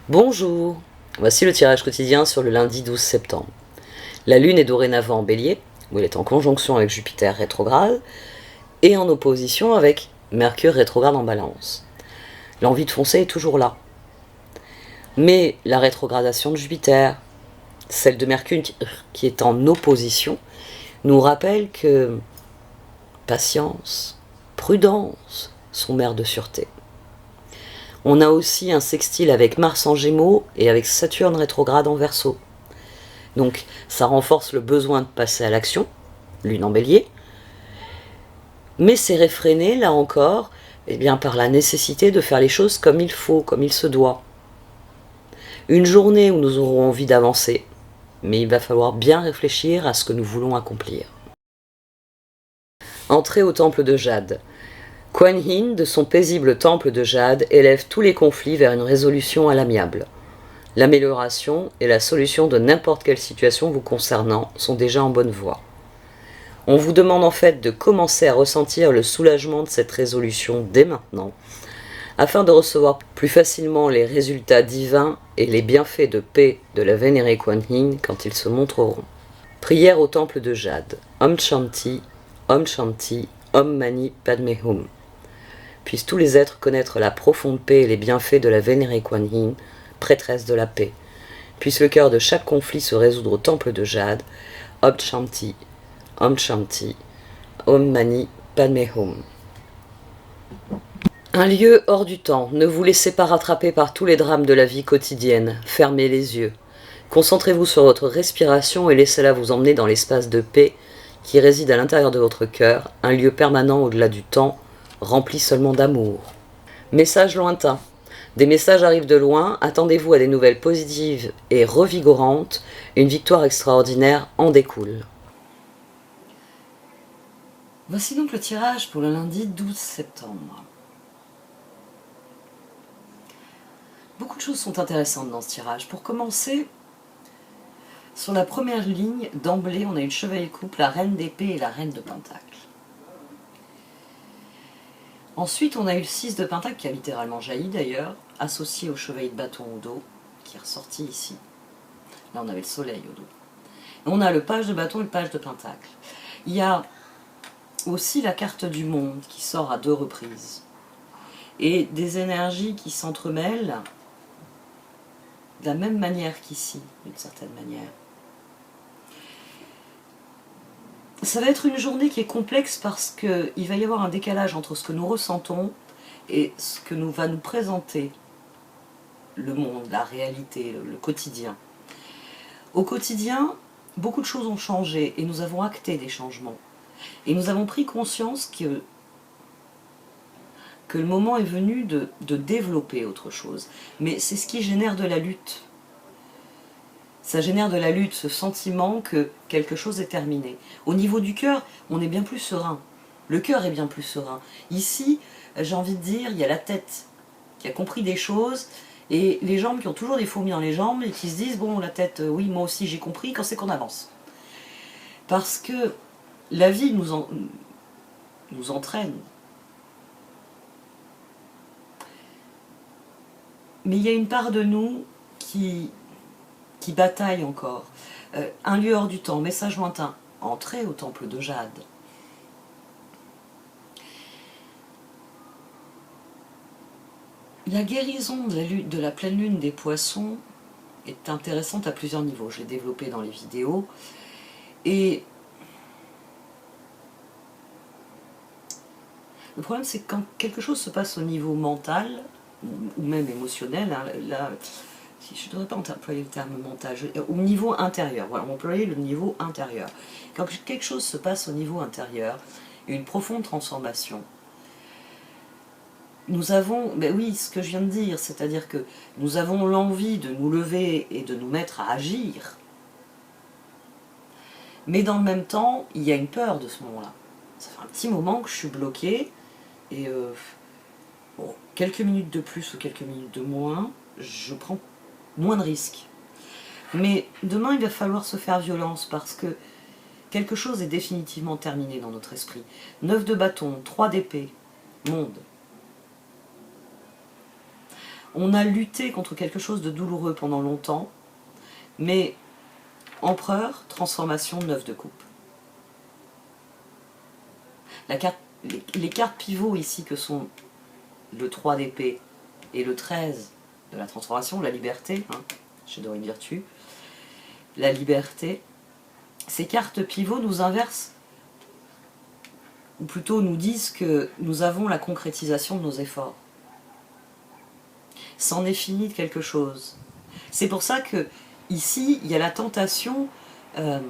Bonjour, voici le tirage quotidien sur le lundi 12 septembre. La Lune est dorénavant en Bélier, où elle est en conjonction avec Jupiter rétrograde, et en opposition avec Mercure rétrograde en Balance. L'envie de foncer est toujours là. Mais la rétrogradation de Jupiter, celle de Mercure qui est en opposition, nous rappelle que patience, prudence sont mères de sûreté. On a aussi un sextile avec Mars en Gémeaux et avec Saturne rétrograde en Verseau. Donc ça renforce le besoin de passer à l'action, Lune en Bélier, mais c'est réfréné, là encore, par la nécessité de faire les choses comme il faut, comme il se doit. Une journée où nous aurons envie d'avancer, mais il va falloir bien réfléchir à ce que nous voulons accomplir. Entrée au temple de Jade. Kuan Yin, de son paisible temple de Jade, élève tous les conflits vers une résolution à l'amiable. L'amélioration et la solution de n'importe quelle situation vous concernant sont déjà en bonne voie. On vous demande en fait de commencer à ressentir le soulagement de cette résolution dès maintenant, afin de recevoir plus facilement les résultats divins et les bienfaits de paix de la vénérée Kuan Yin quand ils se montreront. Prière au temple de Jade. Om Shanti, Om Mani Padme Hum. Puissent tous les êtres connaître la profonde paix et les bienfaits de la vénérée Kuan Yin, prêtresse de la paix. Puisse le cœur de chaque conflit se résoudre au temple de Jade. Om Shanti, Om Mani Padme Hum. Un lieu hors du temps. Ne vous laissez pas rattraper par tous les drames de la vie quotidienne. Fermez les yeux. Concentrez-vous sur votre respiration et laissez-la vous emmener dans l'espace de paix qui réside à l'intérieur de votre cœur, un lieu permanent au-delà du temps, rempli seulement d'amour. Message lointain. Des messages arrivent de loin, attendez-vous à des nouvelles positives et revigorantes, une victoire extraordinaire en découle. Voici donc le tirage pour le lundi 12 septembre. Beaucoup de choses sont intéressantes dans ce tirage. Pour commencer, sur la première ligne, d'emblée, on a une chevalier couple, la reine d'épée et la reine de pentacle. Ensuite, on a eu le 6 de pentacle qui a littéralement jailli d'ailleurs, associé au chevalier de bâton au dos, qui est ressorti ici. Là, on avait le soleil au dos. Et on a le page de bâton et le page de pentacle. Il y a aussi la carte du monde qui sort à 2 reprises. Et des énergies qui s'entremêlent de la même manière qu'ici, d'une certaine manière. Ça va être une journée qui est complexe parce qu'il va y avoir un décalage entre ce que nous ressentons et ce que va nous présenter le monde, la réalité, le quotidien. Au quotidien, beaucoup de choses ont changé et nous avons acté des changements. Et nous avons pris conscience que le moment est venu de développer autre chose. Mais c'est ce qui génère de la lutte. Ça génère de la lutte, ce sentiment que quelque chose est terminé. Au niveau du cœur, on est bien plus serein. Le cœur est bien plus serein. Ici, j'ai envie de dire, il y a la tête qui a compris des choses et les jambes qui ont toujours des fourmis dans les jambes et qui se disent, bon, la tête, oui, moi aussi j'ai compris, quand c'est qu'on avance. Parce que la vie nous entraîne. Mais il y a une part de nous qui bataille encore. Un lieu hors du temps, message lointain, entrez au temple de Jade. La guérison de la pleine lune des poissons est intéressante à plusieurs niveaux. Je l'ai développé dans les vidéos. Et le problème, c'est que quand quelque chose se passe au niveau mental, ou même émotionnel, hein, là, je ne devrais pas employer le terme mental, au niveau intérieur, voilà, on va employer le niveau intérieur. Quand quelque chose se passe au niveau intérieur, une profonde transformation, nous avons, ben oui, ce que je viens de dire, c'est-à-dire que nous avons l'envie de nous lever et de nous mettre à agir, mais dans le même temps, il y a une peur de ce moment-là. Ça fait un petit moment que je suis bloquée, et bon, quelques minutes de plus ou quelques minutes de moins, je prends moins de risques. Mais demain, il va falloir se faire violence parce que quelque chose est définitivement terminé dans notre esprit. 9 de bâton, 3 d'épée, monde. On a lutté contre quelque chose de douloureux pendant longtemps, mais empereur, transformation, 9 de coupe. Les cartes pivots ici que sont le 3 d'épée et le 13 de la transformation, la liberté, hein, chez Dorine Virtue, la liberté, ces cartes pivots nous inversent, ou plutôt nous disent que nous avons la concrétisation de nos efforts. C'en est fini de quelque chose. C'est pour ça que ici, il y a la tentation de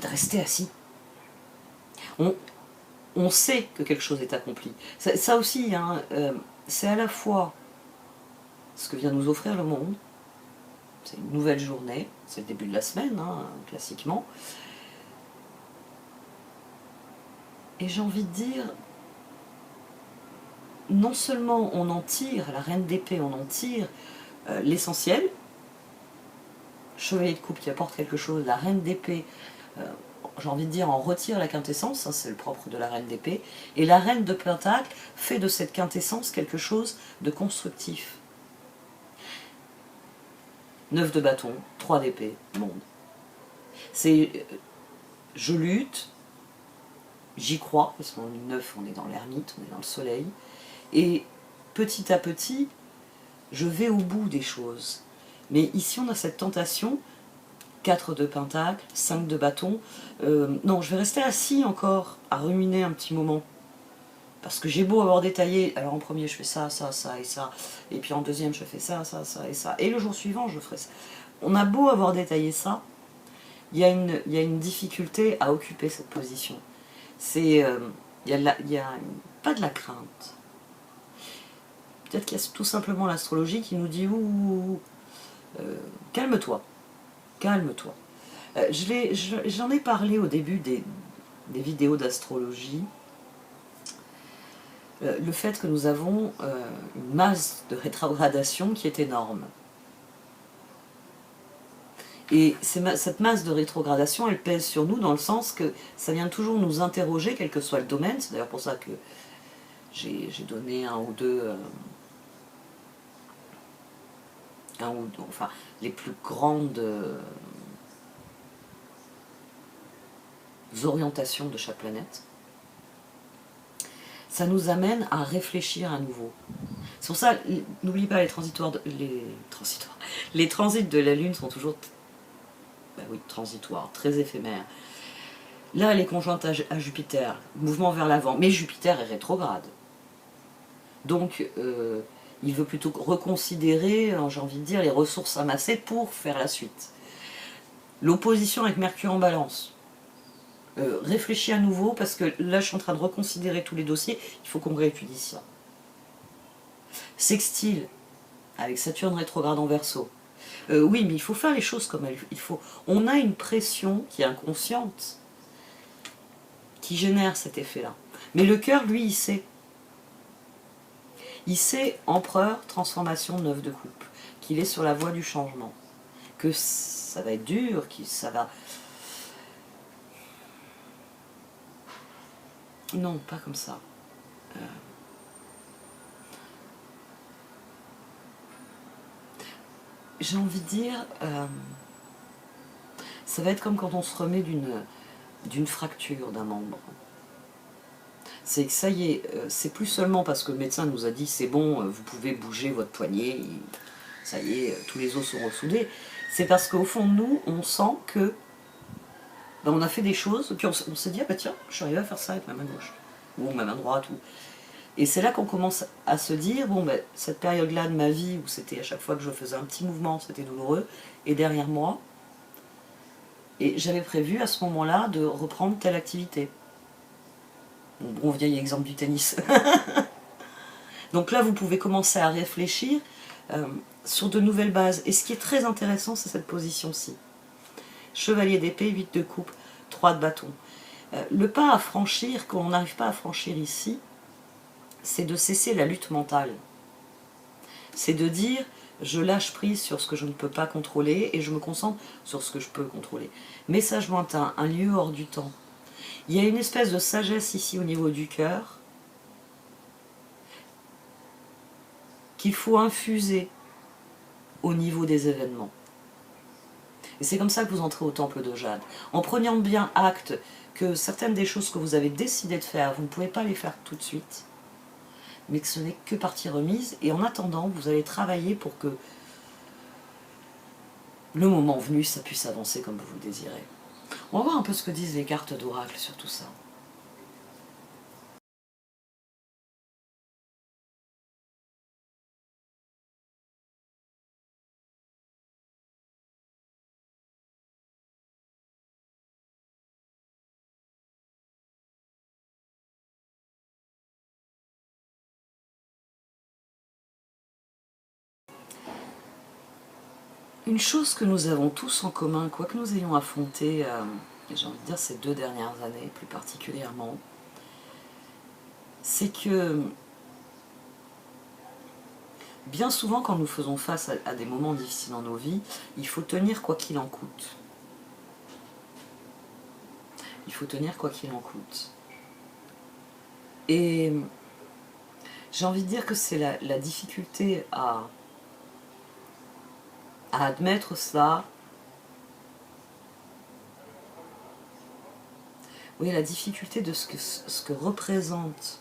rester assis. On sait que quelque chose est accompli. Ça aussi, hein, c'est à la fois ce que vient nous offrir le monde, c'est une nouvelle journée, c'est le début de la semaine, hein, classiquement. Et j'ai envie de dire, non seulement on en tire, la reine d'épée, on en tire l'essentiel, chevalier de coupe qui apporte quelque chose, la reine d'épée, j'ai envie de dire, en retire la quintessence, hein, c'est le propre de la reine d'épée, et la reine de pentacle fait de cette quintessence quelque chose de constructif. 9 de bâton, 3 d'épée, monde. C'est je lutte, j'y crois, parce qu'en 9 on est dans l'ermite, on est dans le soleil, et petit à petit, je vais au bout des choses. Mais ici on a cette tentation, 4 de pentacle, 5 de bâton, non, je vais rester assis encore, à ruminer un petit moment. Parce que j'ai beau avoir détaillé, alors en premier je fais ça, ça, ça et ça, et puis en deuxième je fais ça, ça, ça et ça, et le jour suivant je ferai ça. On a beau avoir détaillé ça, il y a une difficulté à occuper cette position. Il y a pas de la crainte. Peut-être qu'il y a tout simplement l'astrologie qui nous dit calme-toi, calme-toi. J'en ai parlé au début des vidéos d'astrologie. Le fait que nous avons une masse de rétrogradation qui est énorme. Et cette masse de rétrogradation, elle pèse sur nous dans le sens que ça vient toujours nous interroger, quel que soit le domaine. C'est d'ailleurs pour ça que j'ai donné enfin, les plus grandes orientations de chaque planète. Ça nous amène à réfléchir à nouveau. C'est pour ça, n'oubliez pas, les transits de la Lune sont toujours transitoires, très éphémères. Là, elle est conjointe à Jupiter, mouvement vers l'avant, mais Jupiter est rétrograde. Donc, il veut plutôt reconsidérer, j'ai envie de dire, les ressources amassées pour faire la suite. L'opposition avec Mercure en balance. Réfléchis à nouveau, parce que là, je suis en train de reconsidérer tous les dossiers, il faut qu'on réétudie ça. Sextile, avec Saturne rétrograde en Verseau. Oui, mais il faut faire les choses comme il faut. On a une pression qui est inconsciente, qui génère cet effet-là. Mais le cœur, lui, il sait. Il sait, empereur, transformation, 9 de coupe, qu'il est sur la voie du changement, que ça va être dur, que ça va... Non, pas comme ça. J'ai envie de dire, ça va être comme quand on se remet d'une fracture d'un membre. C'est que ça y est, c'est plus seulement parce que le médecin nous a dit c'est bon, vous pouvez bouger votre poignet, ça y est, tous les os sont ressoudés. C'est parce qu'au fond de nous, on sent que on a fait des choses, puis on s'est dit, ah bah tiens, je suis arrivé à faire ça avec ma main gauche, ou ma main droite, et c'est là qu'on commence à se dire, bon, ben, cette période-là de ma vie, où c'était à chaque fois que je faisais un petit mouvement, c'était douloureux, et derrière moi, et j'avais prévu à ce moment-là de reprendre telle activité. Bon vieil exemple du tennis. Donc là, vous pouvez commencer à réfléchir sur de nouvelles bases. Et ce qui est très intéressant, c'est cette position-ci. Chevalier d'épée, 8 de coupe, 3 de bâton. Le pas à franchir, qu'on n'arrive pas à franchir ici, c'est de cesser la lutte mentale. C'est de dire, je lâche prise sur ce que je ne peux pas contrôler et je me concentre sur ce que je peux contrôler. Message lointain, un lieu hors du temps. Il y a une espèce de sagesse ici au niveau du cœur qu'il faut infuser au niveau des événements. Et c'est comme ça que vous entrez au temple de Jade, en prenant bien acte que certaines des choses que vous avez décidé de faire, vous ne pouvez pas les faire tout de suite, mais que ce n'est que partie remise, et en attendant, vous allez travailler pour que le moment venu, ça puisse avancer comme vous le désirez. On va voir un peu ce que disent les cartes d'oracle sur tout ça. Une chose que nous avons tous en commun, quoi que nous ayons affronté, j'ai envie de dire ces 2 dernières années plus particulièrement, c'est que bien souvent quand nous faisons face à des moments difficiles dans nos vies, il faut tenir quoi qu'il en coûte. Il faut tenir quoi qu'il en coûte. Et j'ai envie de dire que c'est la difficulté à admettre ça. Oui, la difficulté de ce que représente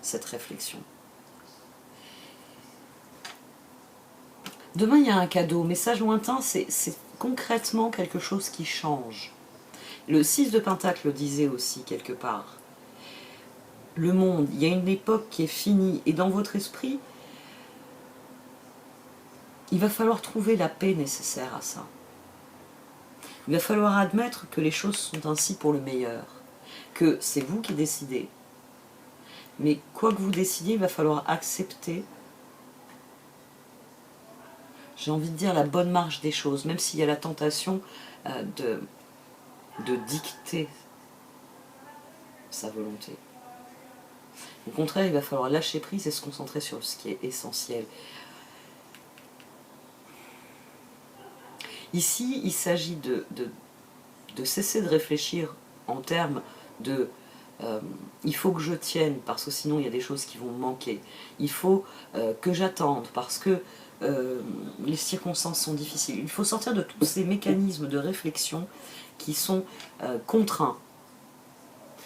cette réflexion. Demain, il y a un cadeau. Message lointain, c'est concrètement quelque chose qui change. Le 6 de Pentacle le disait aussi quelque part. Le monde, il y a une époque qui est finie. Et dans votre esprit, il va falloir trouver la paix nécessaire à ça. Il va falloir admettre que les choses sont ainsi pour le meilleur. Que c'est vous qui décidez. Mais quoi que vous décidiez, il va falloir accepter, j'ai envie de dire, la bonne marche des choses, même s'il y a la tentation de dicter sa volonté. Au contraire, il va falloir lâcher prise et se concentrer sur ce qui est essentiel. Ici, il s'agit de cesser de réfléchir en termes de il faut que je tienne parce que sinon il y a des choses qui vont me manquer. Il faut que j'attende parce que les circonstances sont difficiles. Il faut sortir de tous ces mécanismes de réflexion qui sont contraints.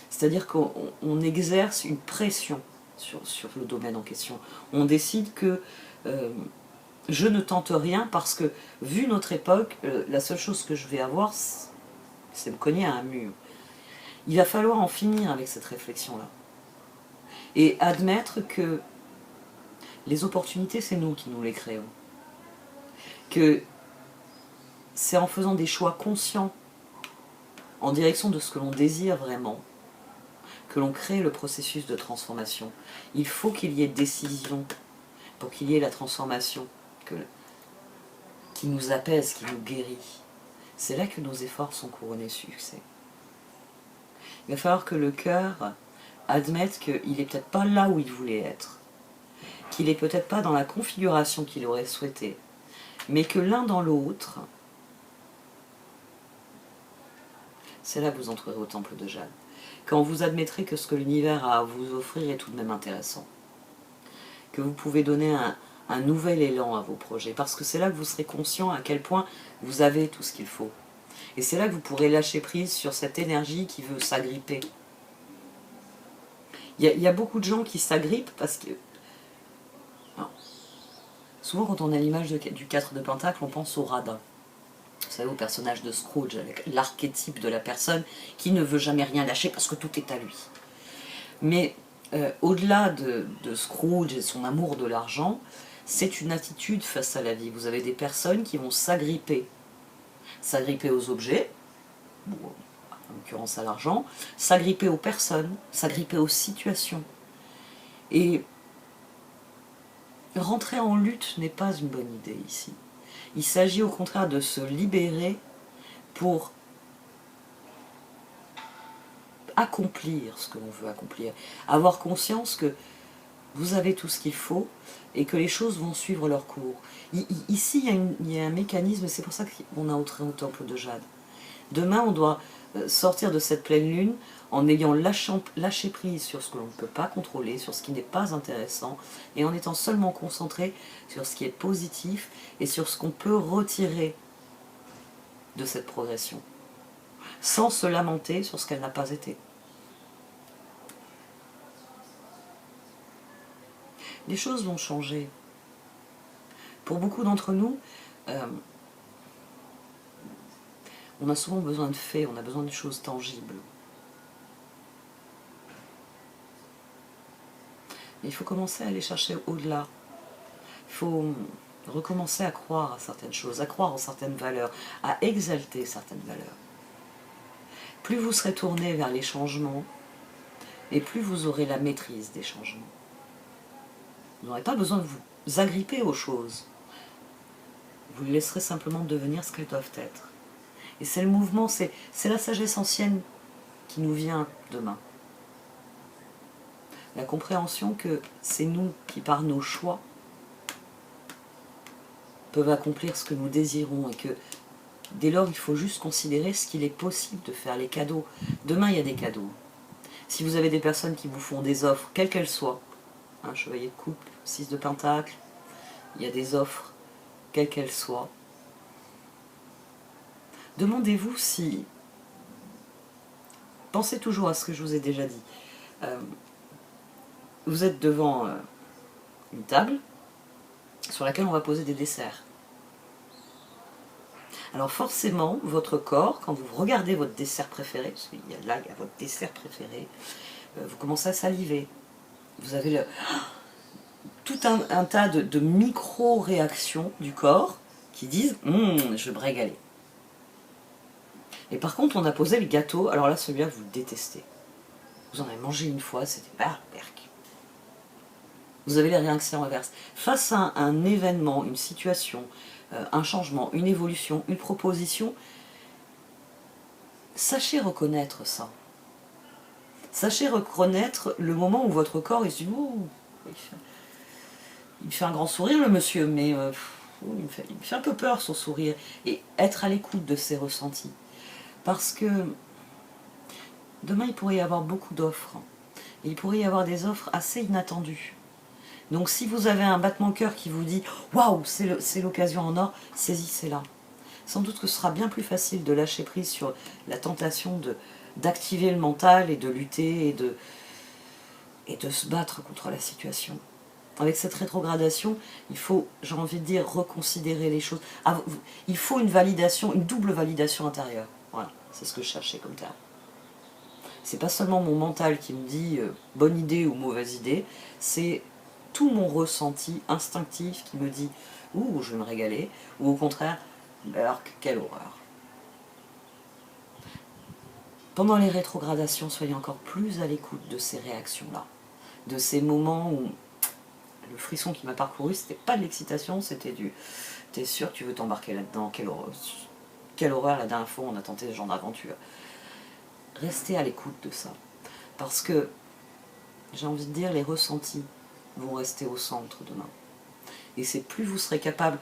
C'est-à-dire qu'on exerce une pression sur le domaine en question. On décide que je ne tente rien parce que, vu notre époque, la seule chose que je vais avoir, c'est me cogner à un mur. Il va falloir en finir avec cette réflexion-là. Et admettre que les opportunités, c'est nous qui nous les créons. Que c'est en faisant des choix conscients, en direction de ce que l'on désire vraiment, que l'on crée le processus de transformation. Il faut qu'il y ait décision pour qu'il y ait la transformation qui nous apaise, qui nous guérit. C'est là que nos efforts sont couronnés de succès. Il va falloir que le cœur admette qu'il n'est peut-être pas là où il voulait être, qu'il n'est peut-être pas dans la configuration qu'il aurait souhaité, mais que l'un dans l'autre, c'est là que vous entrerez au temple de Jade. Quand vous admettrez que ce que l'univers a à vous offrir est tout de même intéressant, que vous pouvez donner un nouvel élan à vos projets, parce que c'est là que vous serez conscient à quel point vous avez tout ce qu'il faut. Et c'est là que vous pourrez lâcher prise sur cette énergie qui veut s'agripper. Il y a beaucoup de gens qui s'agrippent parce que... Alors, souvent quand on a l'image du 4 de Pentacle, on pense au radin. Vous savez, au personnage de Scrooge, avec l'archétype de la personne qui ne veut jamais rien lâcher parce que tout est à lui. Mais au-delà de Scrooge et son amour de l'argent, c'est une attitude face à la vie. Vous avez des personnes qui vont s'agripper aux objets, ou en l'occurrence à l'argent, s'agripper aux personnes, s'agripper aux situations. Et rentrer en lutte n'est pas une bonne idée ici. Il s'agit au contraire de se libérer pour accomplir ce que l'on veut accomplir. Avoir conscience que vous avez tout ce qu'il faut et que les choses vont suivre leur cours. Ici, il y a un mécanisme, c'est pour ça qu'on a entré au temple de Jade. Demain, on doit sortir de cette pleine lune en ayant lâché prise sur ce que l'on ne peut pas contrôler, sur ce qui n'est pas intéressant, et en étant seulement concentré sur ce qui est positif et sur ce qu'on peut retirer de cette progression, sans se lamenter sur ce qu'elle n'a pas été. Les choses vont changer. Pour beaucoup d'entre nous, on a souvent besoin de faits, on a besoin de choses tangibles. Mais il faut commencer à aller chercher au-delà. Il faut recommencer à croire à certaines choses, à croire en certaines valeurs, à exalter certaines valeurs. Plus vous serez tourné vers les changements, et plus vous aurez la maîtrise des changements. Vous n'aurez pas besoin de vous agripper aux choses. Vous les laisserez simplement devenir ce qu'elles doivent être. Et c'est le mouvement, c'est la sagesse ancienne qui nous vient demain. La compréhension que c'est nous qui, par nos choix, peuvent accomplir ce que nous désirons et que dès lors, il faut juste considérer ce qu'il est possible de faire, les cadeaux. Demain, il y a des cadeaux. Si vous avez des personnes qui vous font des offres, quelles qu'elles soient, un chevalier de coupe, 6 de pentacle, il y a des offres, quelles qu'elles soient. Demandez-vous si... Pensez toujours à ce que je vous ai déjà dit. Vous êtes devant une table sur laquelle on va poser des desserts. Alors forcément, votre corps, quand vous regardez votre dessert préféré, parce qu'il y a là, il y a votre dessert préféré, vous commencez à saliver. Vous avez tout un tas de micro-réactions du corps qui disent « je vais me régaler ». Et par contre, on a posé le gâteau, alors là, celui-là, vous le détestez. Vous en avez mangé une fois, c'était berk. Vous avez les réactions inverses. Face à un événement, une situation, un changement, une évolution, une proposition, sachez reconnaître ça. Sachez reconnaître le moment où votre corps il se dit « oh, il fait un grand sourire le monsieur, mais il me fait un peu peur son sourire ». Et être à l'écoute de ses ressentis. Parce que demain, il pourrait y avoir beaucoup d'offres. Et il pourrait y avoir des offres assez inattendues. Donc si vous avez un battement de cœur qui vous dit « waouh, c'est l'occasion en or », saisissez-la. Sans doute que ce sera bien plus facile de lâcher prise sur la tentation d'activer le mental et de lutter et de se battre contre la situation. Avec cette rétrogradation, il faut, j'ai envie de dire, reconsidérer les choses. Il faut une validation, une double validation intérieure. Voilà, c'est ce que je cherchais comme terme. C'est pas seulement mon mental qui me dit bonne idée ou mauvaise idée, c'est tout mon ressenti instinctif qui me dit ouh, je vais me régaler, ou au contraire, alors quelle horreur. Pendant les rétrogradations, soyez encore plus à l'écoute de ces réactions-là, de ces moments où le frisson qui m'a parcouru, c'était pas de l'excitation, c'était du t'es sûr que tu veux t'embarquer là-dedans, quelle horreur, la dernière fois on a tenté ce genre d'aventure. Restez à l'écoute de ça, parce que j'ai envie de dire, les ressentis vont rester au centre demain. Et c'est plus vous serez capable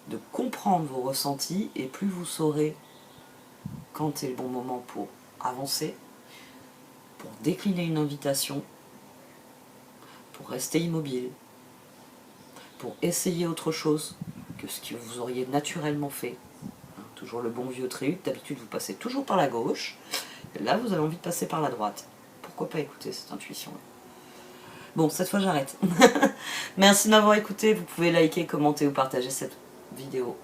de comprendre vos ressentis, et plus vous saurez quand est le bon moment pour avancer, pour décliner une invitation, pour rester immobile, pour essayer autre chose que ce que vous auriez naturellement fait. Toujours le bon vieux tréhut, d'habitude vous passez toujours par la gauche, et là vous avez envie de passer par la droite. Pourquoi pas écouter cette intuition-là? Bon, cette fois j'arrête. Merci de m'avoir écouté, vous pouvez liker, commenter ou partager cette vidéo.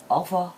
Au revoir.